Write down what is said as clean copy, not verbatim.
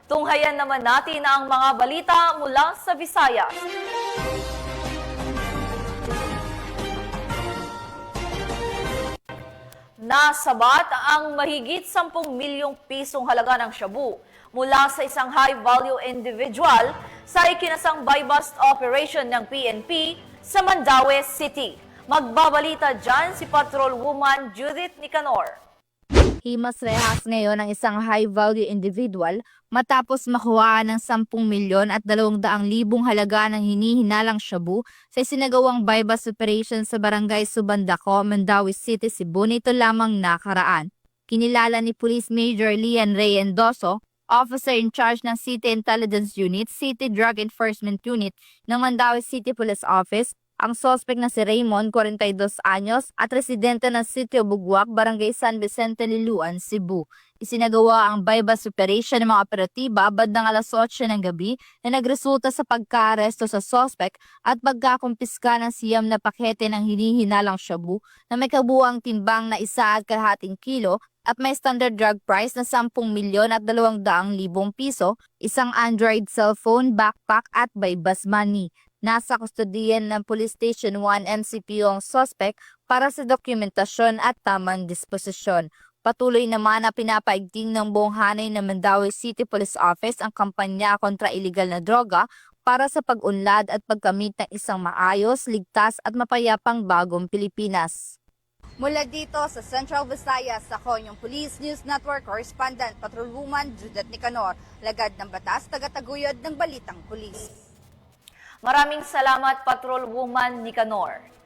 Tunghayan naman natin ang mga balita mula sa Visayas. Nasabat ang mahigit 10 milyong pisong halaga ng shabu mula sa isang high-value individual sa ikinasang buy-bust operation ng PNP sa Mandaue City. Magbabalita dyan si Patrolwoman Judith Nicanor. Himas rehas ngayon ang isang high-value individual matapos makuha ng 10 milyon at 200,000 halaga ng hinihinalang shabu sa isinagawang buy-bust operation sa Barangay Subandaco, Mandaue City, Cebu nito lamang nakaraan. Kinilala ni Police Major Lian Ray Endoso, Officer in Charge ng City Intelligence Unit, City Drug Enforcement Unit ng Mandaue City Police Office, ang suspect na si Raymond, 42 anyos, at residente ng Sitio Bugwak, Barangay San Vicente, Liloan, Cebu. Isinagawa ang buy-bust operation ng mga operatiba bandang alas 8 ng gabi na nagresulta sa pagka-aresto sa suspect at pagkakumpiska ng siyam na pakete ng hinihinalang shabu na may kabuuang timbang na 1.5 kilo at may standard drug price na 10 milyon at 200,000 piso, isang Android cellphone, backpack at buy-bust money. Nasa kustodiyan ng Police Station 1 MCPO ang suspect para sa dokumentasyon at tamang disposisyon. Patuloy naman na pinapaigting ng buong hanay ng Mandaue City Police Office ang kampanya kontra iligal na droga para sa pag-unlad at pagkamit ng isang maayos, ligtas at mapayapang bagong Pilipinas. Mula dito sa Central Visayas, ako yung Police News Network Correspondent Patrolwoman Judith Nicanor, lagad ng batas, tagataguyod ng Balitang Pulis. Maraming salamat, Patrolwoman Nicanor.